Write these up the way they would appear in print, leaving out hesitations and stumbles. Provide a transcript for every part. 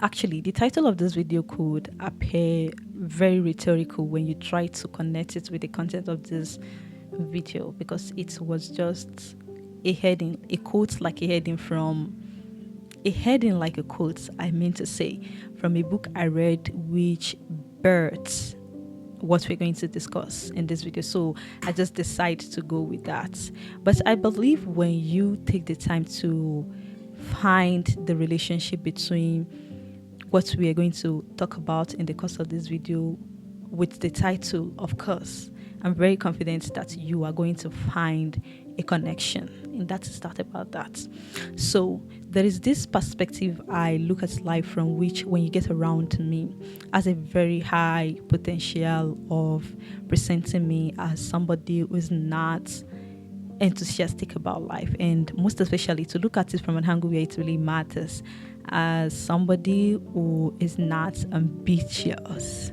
Actually, the title of this video could appear very rhetorical when you try to connect it with the content of this video, because it was just a heading, a quote like a heading from a heading like a quote, I mean to say, from a book I read which births what we're going to discuss in this video. So I just decided to go with that. But I believe when you take the time to find the relationship between what we are going to talk about in the course of this video with the title, of course, I'm very confident that you are going to find a connection, and that is that about that. So there is this perspective I look at life from, which when you get around me has a very high potential of presenting me as somebody who is not enthusiastic about life, and most especially to look at it from an angle where it really matters, as somebody who is not ambitious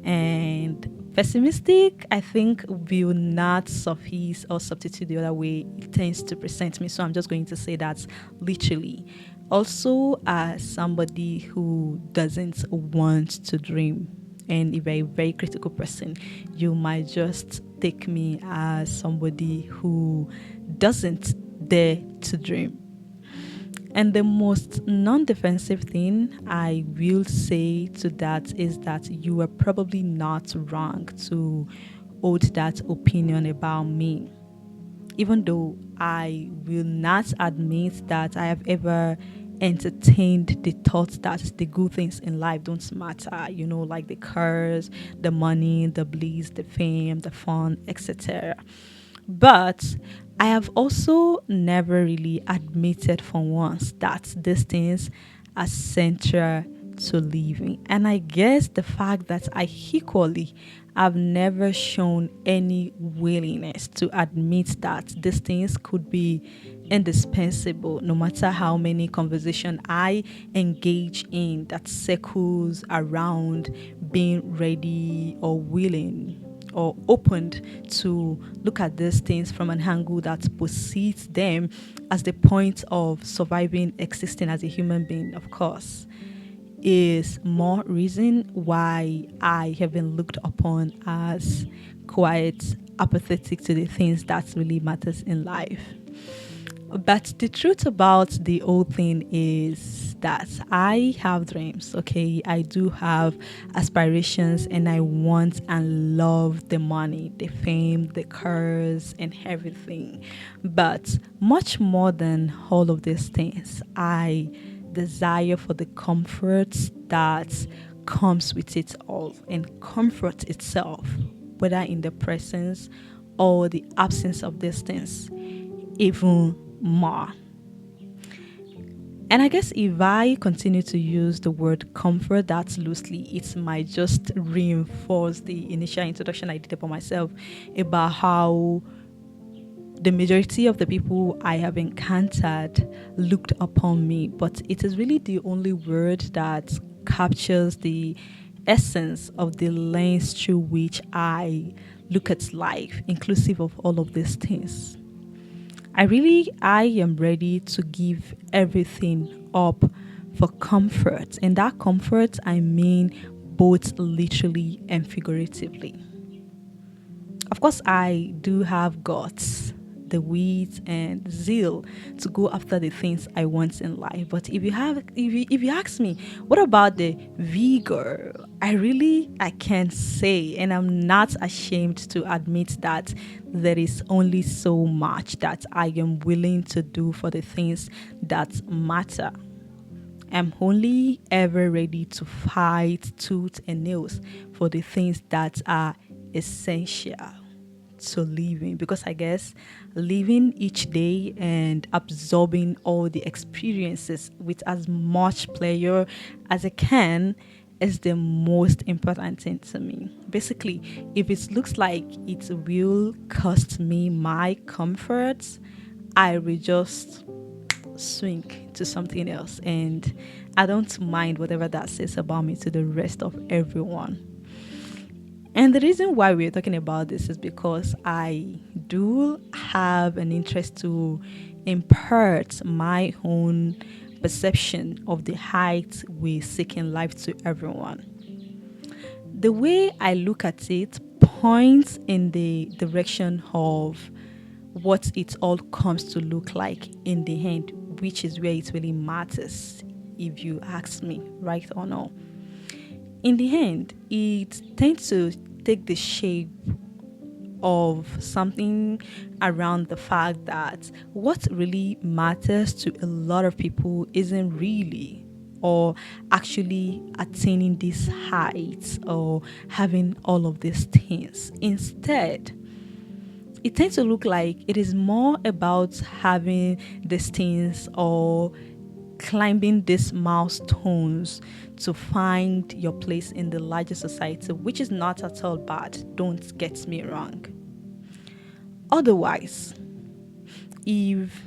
and pessimistic. I think will not suffice or substitute the other way it tends to present me, so I'm just going to say that literally. Also, as somebody who doesn't want to dream, and if you're a very critical person, you might just take me as somebody who doesn't dare to dream. And the most non-defensive thing I will say to that is that you are probably not wrong to hold that opinion about me. Even though I will not admit that I have ever entertained the thought that the good things in life don't matter, like the cars, the money, the bliss, the fame, the fun, etc. But I have also never really admitted for once that these things are central to living. And I guess the fact that I equally have never shown any willingness to admit that these things could be indispensable, no matter how many conversations I engage in that circles around being ready or willing or opened to look at these things from an angle that perceives them as the point of surviving, existing as a human being, of course, is more reason why I have been looked upon as quite apathetic to the things that really matters in life. But the truth about the whole thing is that I have dreams, okay? I do have aspirations, and I want and love the money, the fame, the cars, and everything. But much more than all of these things, I desire for the comforts that comes with it all, and comfort itself, whether in the presence or the absence of these things, even more. And I guess if I continue to use the word comfort that loosely, it might just reinforce the initial introduction I did about myself, about how the majority of the people I have encountered looked upon me. But it is really the only word that captures the essence of the lens through which I look at life, inclusive of all of these things. I am ready to give everything up for comfort. And that comfort, I mean both literally and figuratively. Of course, I do have guts, the wit and zeal to go after the things I want in life. But if you ask me, what about the vigor? I can't say, and I'm not ashamed to admit that there is only so much that I am willing to do for the things that matter. I'm only ever ready to fight tooth and nails for the things that are essential to living, because I guess living each day and absorbing all the experiences with as much pleasure as I can is the most important thing to me. Basically, if it looks like it will cost me my comforts, I will just swing to something else, and I don't mind whatever that says about me to the rest of everyone. And the reason why we're talking about this is because I do have an interest to impart my own perception of the height we seek in life to everyone. The way I look at it points in the direction of what it all comes to look like in the end, which is where it really matters, if you ask me, right or no. In the end, it tends to take the shape of something around the fact that what really matters to a lot of people isn't really or actually attaining these heights or having all of these things. Instead, it tends to look like it is more about having these things or climbing these milestones to find your place in the larger society, which is not at all bad. Don't get me wrong. Otherwise, if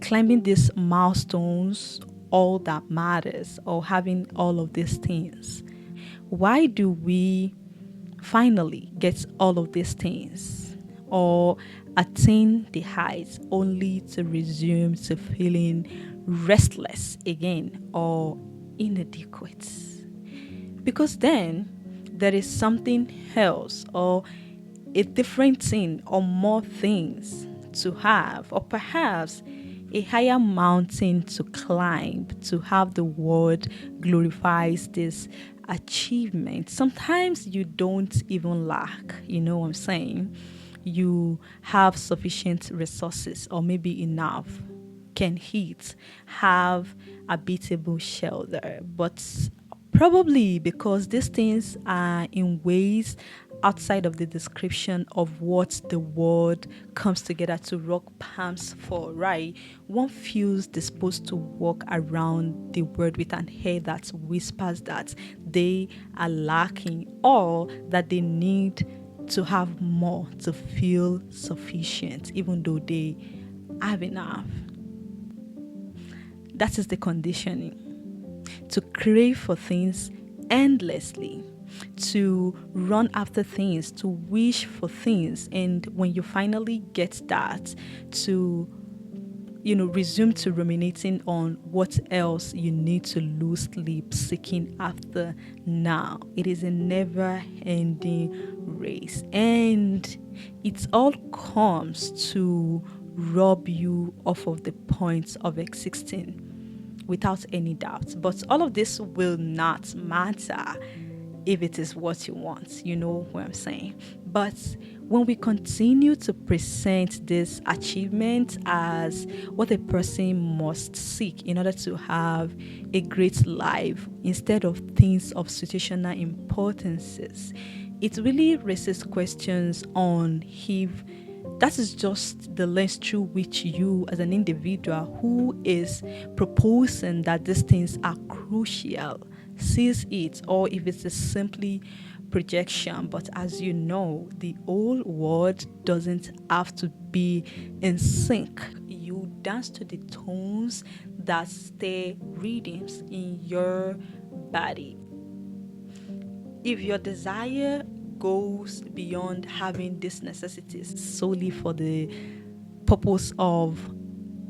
climbing these milestones all that matters or having all of these things, why do we finally get all of these things or attain the heights only to resume to feeling restless again or inadequate? Because then there is something else or a different thing or more things to have, or perhaps a higher mountain to climb to have the world glorifies this achievement. Sometimes you don't even lack, you know what I'm saying? You have sufficient resources or maybe enough, can eat, have a beatable shelter, but probably because these things are in ways outside of the description of what the word comes together to rock palms for, right? One feels disposed to walk around the word with an air that whispers that they are lacking or that they need to have more to feel sufficient, even though they have enough. That is the conditioning. To crave for things endlessly, to run after things, to wish for things, and when you finally get that, to resume to ruminating on what else you need to lose sleep seeking after now. It is a never ending race, and it all comes to rob you off of the points of existing without any doubt. But all of this will not matter if it is what you want, you know what I'm saying. But when we continue to present this achievement as what a person must seek in order to have a great life instead of things of situational importances, it really raises questions on if that is just the lens through which you as an individual who is proposing that these things are crucial sees it, or if it is simply projection. But as you know, the whole world doesn't have to be in sync. You dance to the tones that stay rhythms in your body. If your desire goes beyond having these necessities solely for the purpose of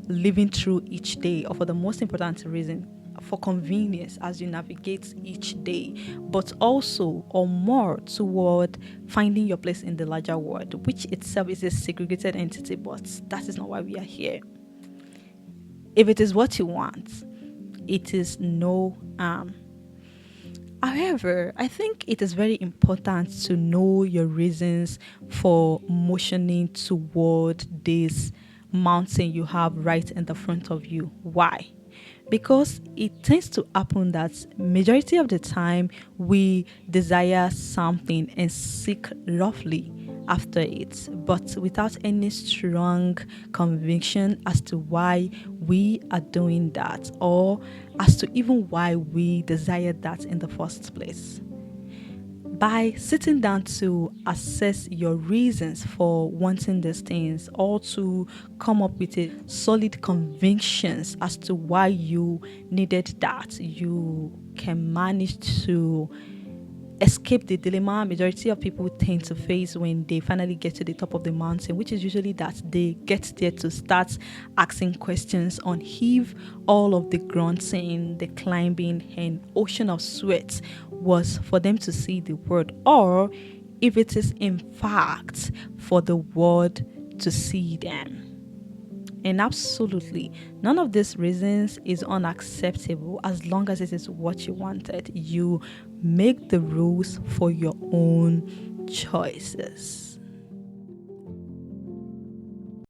living through each day, or for the most important reason, for convenience as you navigate each day, but also or more toward finding your place in the larger world, which itself is a segregated entity, but that is not why we are here. If it is what you want, it is no harm. However, I think it is very important to know your reasons for motioning toward this mountain you have right in the front of you. Why? Because it tends to happen that majority of the time we desire something and seek roughly after it, but without any strong conviction as to why we are doing that or as to even why we desire that in the first place. By sitting down to assess your reasons for wanting these things or to come up with a solid convictions as to why you needed that, you can manage to escape the dilemma majority of people tend to face when they finally get to the top of the mountain, which is usually that they get there to start asking questions on if all of the grunting, the climbing, and ocean of sweat was for them to see the word, or if it is in fact for the word to see them. And absolutely, none of these reasons is unacceptable as long as it is what you wanted. You make the rules for your own choices.